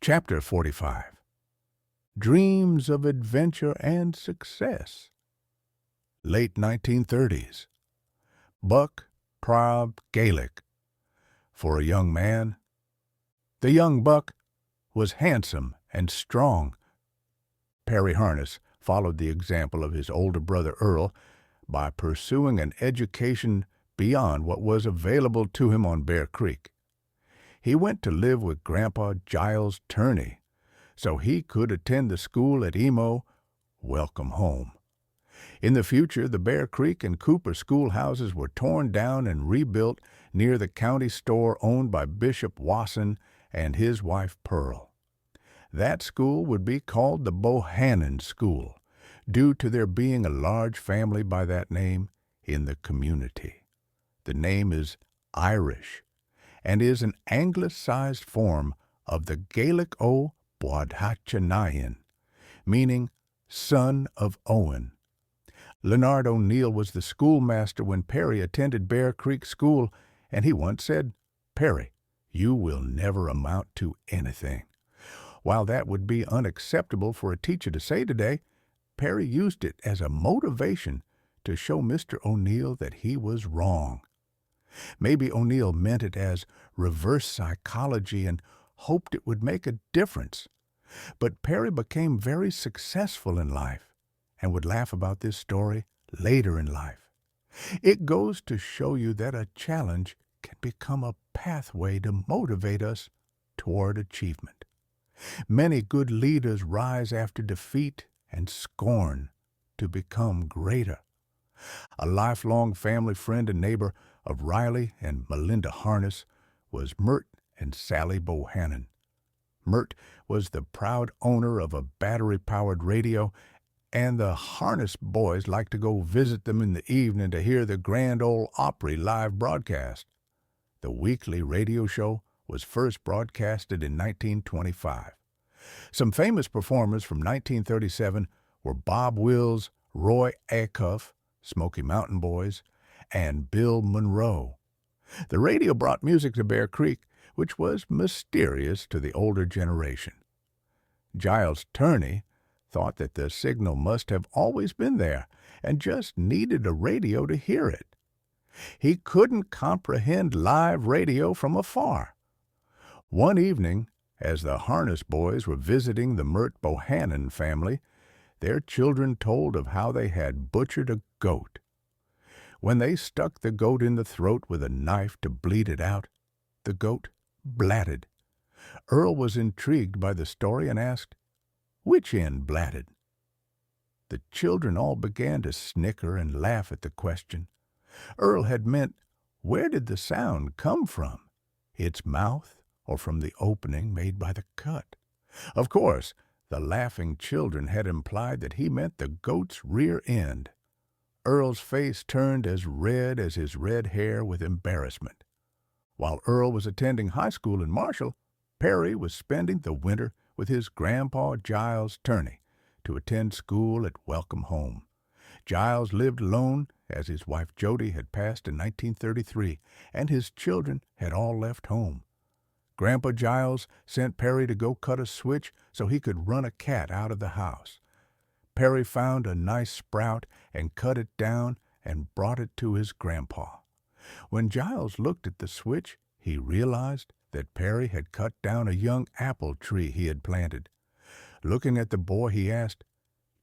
Chapter 45. Dreams of Adventure and Success. Late 1930s. Buck Prob Gaelic. For a young man, the young Buck was handsome and strong. Perry Harness followed the example of his older brother Earl by pursuing an education beyond what was available to him on Bear Creek. He went to live with Grandpa Giles Turney so he could attend the school at Emo, Welcome Home. In the future, the Bear Creek and Cooper schoolhouses were torn down and rebuilt near the county store owned by Bishop Wasson and his wife Pearl. That school would be called the Bohannon School, due to there being a large family by that name in the community. The name is Irish and is an anglicized form of the Gaelic O Boadhachanayan, meaning son of Owen. Leonard O'Neill was the schoolmaster when Perry attended Bear Creek School, and he once said, "Perry, you will never amount to anything." While that would be unacceptable for a teacher to say today, Perry used it as a motivation to show Mr. O'Neill that he was wrong. Maybe O'Neill meant it as reverse psychology and hoped it would make a difference. But Perry became very successful in life and would laugh about this story later in life. It goes to show you that a challenge can become a pathway to motivate us toward achievement. Many good leaders rise after defeat and scorn to become greater. A lifelong family friend and neighbor of Riley and Melinda Harness was Mert and Sally Bohannon. Mert was the proud owner of a battery-powered radio, and the Harness boys liked to go visit them in the evening to hear the Grand Ole Opry live broadcast. The weekly radio show was first broadcasted in 1925. Some famous performers from 1937 were Bob Wills, Roy Acuff, Smoky Mountain Boys, and Bill Monroe. The radio brought music to Bear Creek, which was mysterious to the older generation. Giles Turney thought that the signal must have always been there and just needed a radio to hear it. He couldn't comprehend live radio from afar. One evening, as the Harness boys were visiting the Mert Bohannon family, their children told of how they had butchered a goat. When they stuck the goat in the throat with a knife to bleed it out, the goat blatted. Earl was intrigued by the story and asked, "Which end blatted?" The children all began to snicker and laugh at the question. Earl had meant, where did the sound come from? Its mouth or from the opening made by the cut? Of course, the laughing children had implied that he meant the goat's rear end. Earl's face turned as red as his red hair with embarrassment. While Earl was attending high school in Marshall, Perry was spending the winter with his grandpa Giles Turney to attend school at Welcome Home. Giles lived alone as his wife Jody had passed in 1933 and his children had all left home. Grandpa Giles sent Perry to go cut a switch so he could run a cat out of the house. Perry found a nice sprout and cut it down and brought it to his grandpa. When Giles looked at the switch, he realized that Perry had cut down a young apple tree he had planted. Looking at the boy, he asked,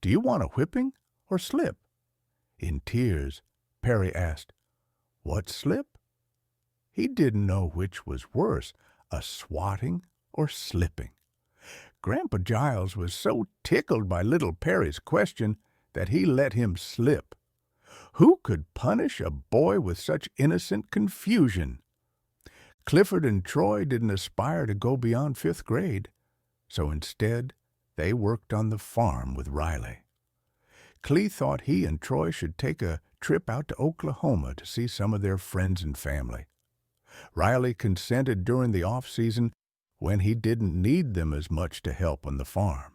"Do you want a whipping or slip?" In tears, Perry asked, "What slip?" He didn't know which was worse, a swatting or slipping. Grandpa Giles was so tickled by little Perry's question that he let him slip. Who could punish a boy with such innocent confusion? Clifford and Troy didn't aspire to go beyond 5th grade, so instead they worked on the farm with Riley. Clee thought he and Troy should take a trip out to Oklahoma to see some of their friends and family. Riley consented during the off-season when he didn't need them as much to help on the farm.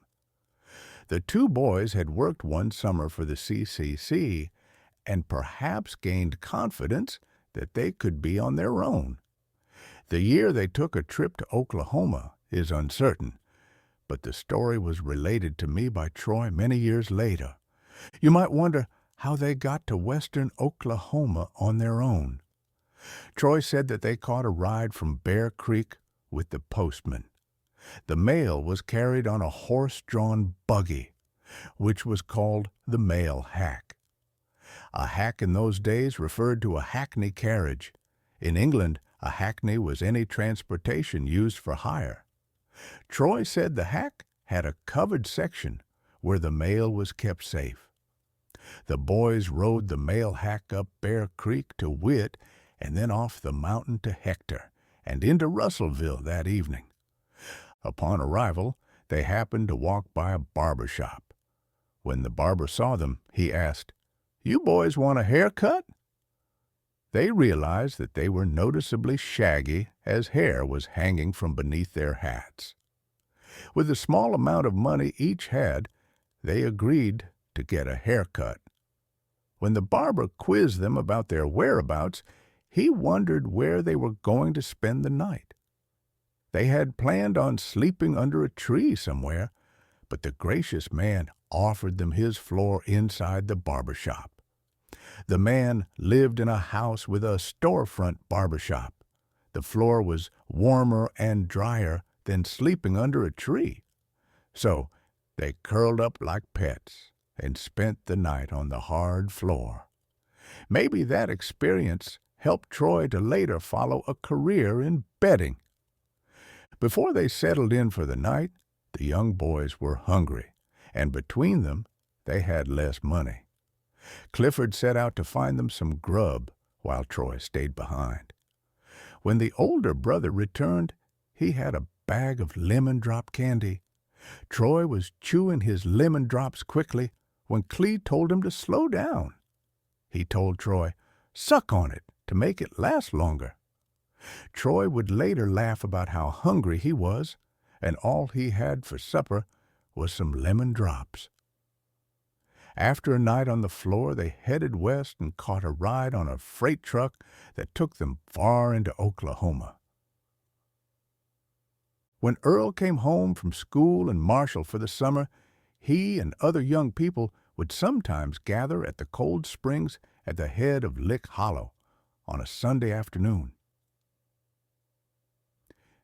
The two boys had worked one summer for the CCC and perhaps gained confidence that they could be on their own. The year they took a trip to Oklahoma is uncertain, but the story was related to me by Troy many years later. You might wonder how they got to western Oklahoma on their own. Troy said that they caught a ride from Bear Creek with the postman. The mail was carried on a horse-drawn buggy, which was called the mail hack. A hack in those days referred to a hackney carriage. In England, a hackney was any transportation used for hire. Troy said the hack had a covered section where the mail was kept safe. The boys rode the mail hack up Bear Creek to Witt and then off the mountain to Hector and into Russellville that evening. Upon arrival, they happened to walk by a barber shop. When the barber saw them, he asked, "You boys want a haircut?" They realized that they were noticeably shaggy as hair was hanging from beneath their hats. With the small amount of money each had, they agreed to get a haircut. When the barber quizzed them about their whereabouts, he wondered where they were going to spend the night. They had planned on sleeping under a tree somewhere, but the gracious man offered them his floor inside the barber shop. The man lived in a house with a storefront barber shop. The floor was warmer and drier than sleeping under a tree. So they curled up like pets and spent the night on the hard floor. Maybe that experience helped Troy to later follow a career in betting. Before they settled in for the night, the young boys were hungry, and between them they had less money. Clifford set out to find them some grub while Troy stayed behind. When the older brother returned, he had a bag of lemon drop candy. Troy was chewing his lemon drops quickly when Clee told him to slow down. He told Troy, "Suck on it to make it last longer." Troy would later laugh about how hungry he was, and all he had for supper was some lemon drops. After a night on the floor, they headed west and caught a ride on a freight truck that took them far into Oklahoma. When Earl came home from school in Marshall for the summer, he and other young people would sometimes gather at the cold springs at the head of Lick Hollow on a Sunday afternoon.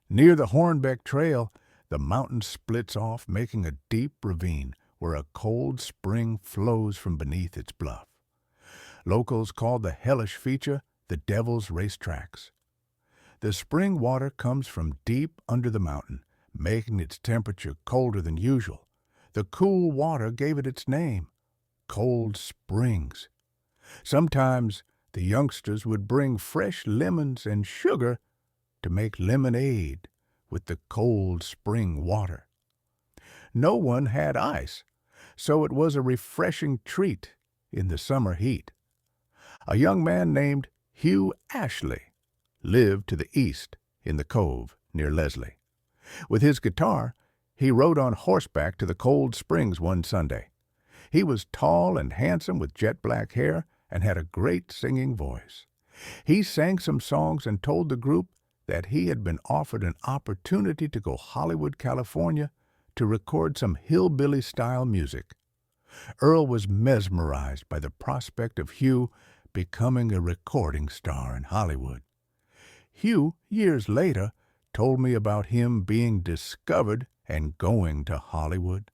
Near the Hornbeck Trail, the mountain splits off, making a deep ravine where a cold spring flows from beneath its bluff. Locals call the hellish feature the Devil's Racetracks. The spring water comes from deep under the mountain, making its temperature colder than usual. The cool water gave it its name, Cold Springs. Sometimes the youngsters would bring fresh lemons and sugar to make lemonade with the cold spring water. No one had ice, so it was a refreshing treat in the summer heat. A young man named Hugh Ashley lived to the east in the cove near Leslie. With his guitar, he rode on horseback to the cold springs one Sunday. He was tall and handsome with jet black hair and had a great singing voice. He sang some songs and told the group that he had been offered an opportunity to go Hollywood, California, to record some hillbilly-style music. Earl was mesmerized by the prospect of Hugh becoming a recording star in Hollywood. Hugh, years later, told me about him being discovered and going to Hollywood.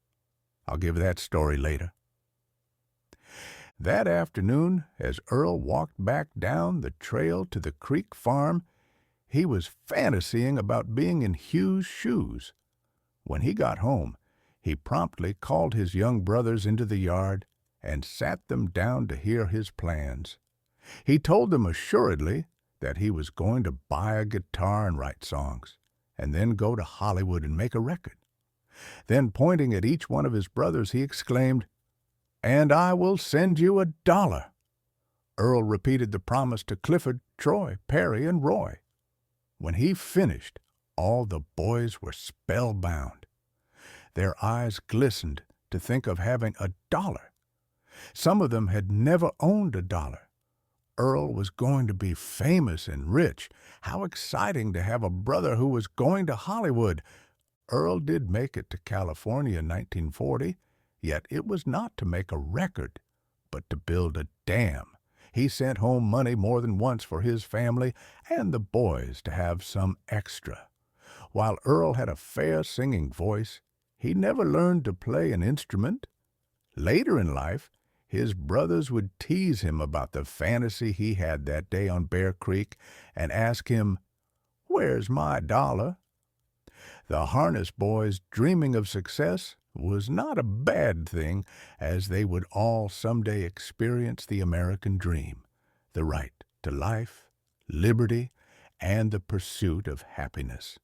I'll give that story later. That afternoon, as Earl walked back down the trail to the creek farm, he was fantasying about being in Hugh's shoes. When he got home, he promptly called his young brothers into the yard and sat them down to hear his plans. He told them assuredly that he was going to buy a guitar and write songs, and then go to Hollywood and make a record. Then, pointing at each one of his brothers, he exclaimed, "And I will send you $1." Earl repeated the promise to Clifford, Troy, Perry, and Roy. When he finished, all the boys were spellbound. Their eyes glistened to think of having $1. Some of them had never owned $1. Earl was going to be famous and rich. How exciting to have a brother who was going to Hollywood. Earl did make it to California in 1940, yet it was not to make a record, but to build a dam. He sent home money more than once for his family and the boys to have some extra. While Earl had a fair singing voice, he never learned to play an instrument. Later in life, his brothers would tease him about the fantasy he had that day on Bear Creek and ask him, "Where's my dollar?" The harness boys' dreaming of success was not a bad thing, as they would all someday experience the American dream, the right to life, liberty, and the pursuit of happiness.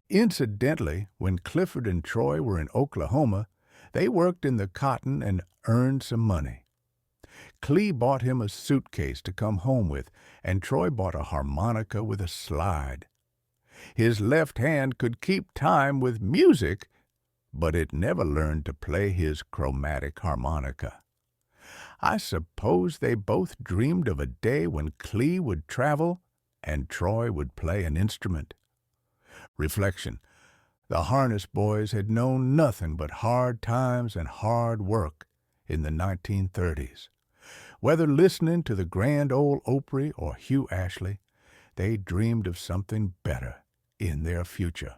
Incidentally, when Clifford and Troy were in Oklahoma, they worked in the cotton and earned some money. Clee bought him a suitcase to come home with, and Troy bought a harmonica with a slide. His left hand could keep time with music, but it never learned to play his chromatic harmonica. I suppose they both dreamed of a day when Clee would travel and Troy would play an instrument. Reflection. The harness boys had known nothing but hard times and hard work in the 1930s. Whether listening to the grand old Opry or Hugh Ashley, they dreamed of something better in their future.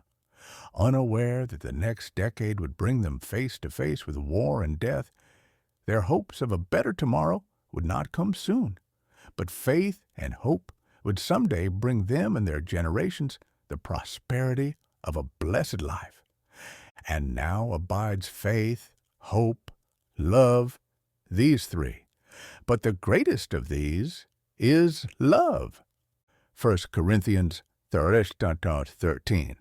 Unaware that the next decade would bring them face to face with war and death, their hopes of a better tomorrow would not come soon, but faith and hope would someday bring them and their generations the prosperity of a blessed life. And now abides faith, hope, love, these three. But the greatest of these is love. 1 Corinthians 13.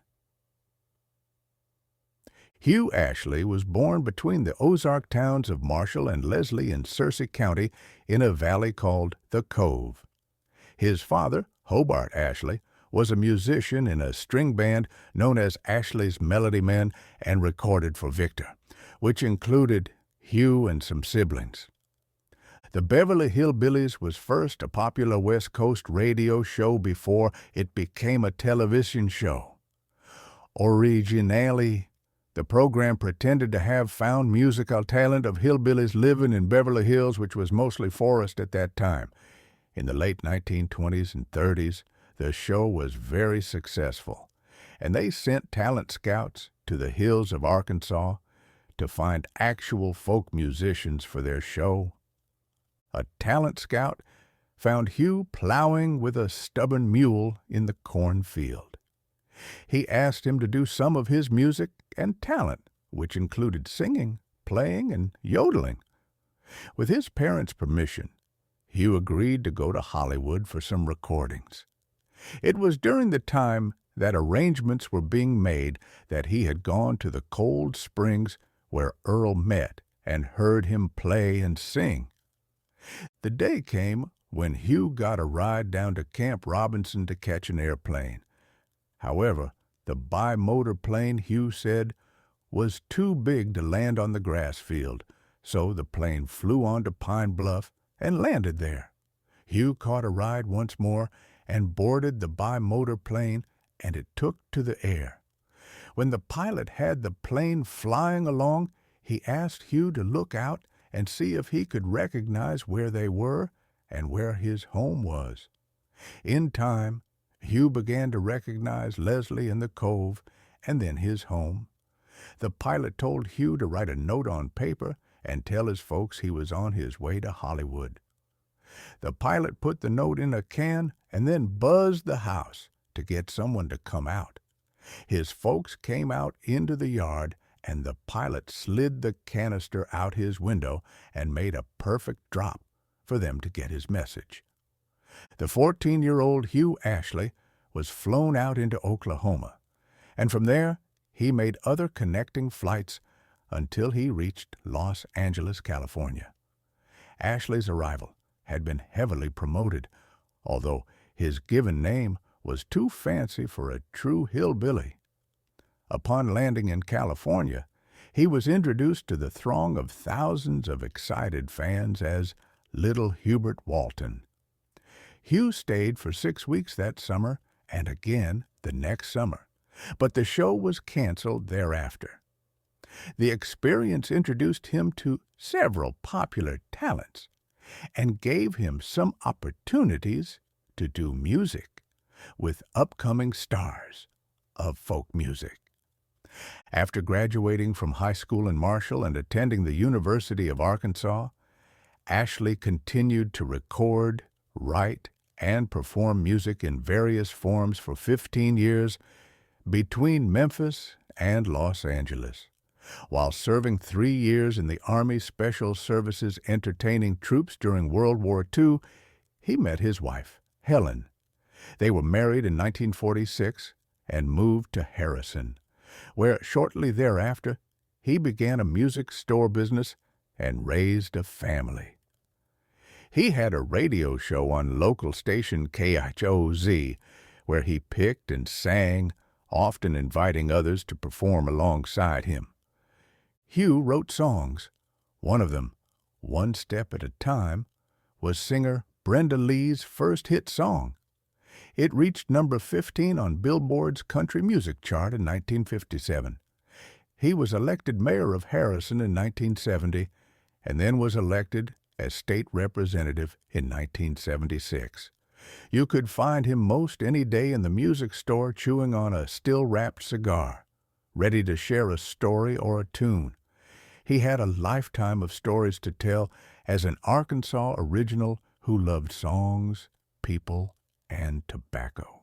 Hugh Ashley was born between the Ozark towns of Marshall and Leslie in Searcy County in a valley called the Cove. His father, Hobart Ashley, was a musician in a string band known as Ashley's Melody Men and recorded for Victor, which included Hugh and some siblings. The Beverly Hillbillies was first a popular West Coast radio show before it became a television show. Originally, the program pretended to have found musical talent of hillbillies living in Beverly Hills, which was mostly forest at that time. In the late 1920s and 30s, the show was very successful, and they sent talent scouts to the hills of Arkansas to find actual folk musicians for their show. A talent scout found Hugh plowing with a stubborn mule in the cornfield. He asked him to do some of his music and talent, which included singing, playing, and yodeling. With his parents' permission, Hugh agreed to go to Hollywood for some recordings. It was during the time that arrangements were being made that he had gone to the Cold Springs where Earl met and heard him play and sing. The day came when Hugh got a ride down to Camp Robinson to catch an airplane. However, the bimotor plane, Hugh said, was too big to land on the grass field, so the plane flew onto Pine Bluff and landed there. Hugh caught a ride once more and boarded the bimotor plane, and it took to the air. When the pilot had the plane flying along, he asked Hugh to look out and see if he could recognize where they were and where his home was. In time, Hugh began to recognize Leslie and the Cove, and then his home. The pilot told Hugh to write a note on paper and tell his folks he was on his way to Hollywood. The pilot put the note in a can and then buzzed the house to get someone to come out. His folks came out into the yard, and the pilot slid the canister out his window and made a perfect drop for them to get his message. The 14-year-old Hugh Ashley was flown out into Oklahoma, and from there he made other connecting flights until he reached Los Angeles, California. Ashley's arrival had been heavily promoted, although his given name was too fancy for a true hillbilly. Upon landing in California, he was introduced to the throng of thousands of excited fans as Little Hubert Walton. Hugh stayed for 6 weeks that summer and again the next summer, but the show was canceled thereafter. The experience introduced him to several popular talents and gave him some opportunities to do music with upcoming stars of folk music. After graduating from high school in Marshall and attending the University of Arkansas, Ashley continued to record, write, and perform music in various forms for 15 years between Memphis and Los Angeles. While serving 3 years in the Army Special Services entertaining troops during World War II, he met his wife, Helen. They were married in 1946 and moved to Harrison, where shortly thereafter he began a music store business and raised a family. He had a radio show on local station KHOZ, where he picked and sang, often inviting others to perform alongside him. Hugh wrote songs. One of them, One Step at a Time, was singer Brenda Lee's first hit song. It reached number 15 on Billboard's country music chart in 1957. He was elected mayor of Harrison in 1970 and then was elected as state representative in 1976. You could find him most any day in the music store chewing on a still-wrapped cigar, ready to share a story or a tune. He had a lifetime of stories to tell as an Arkansas original who loved songs, people, and tobacco.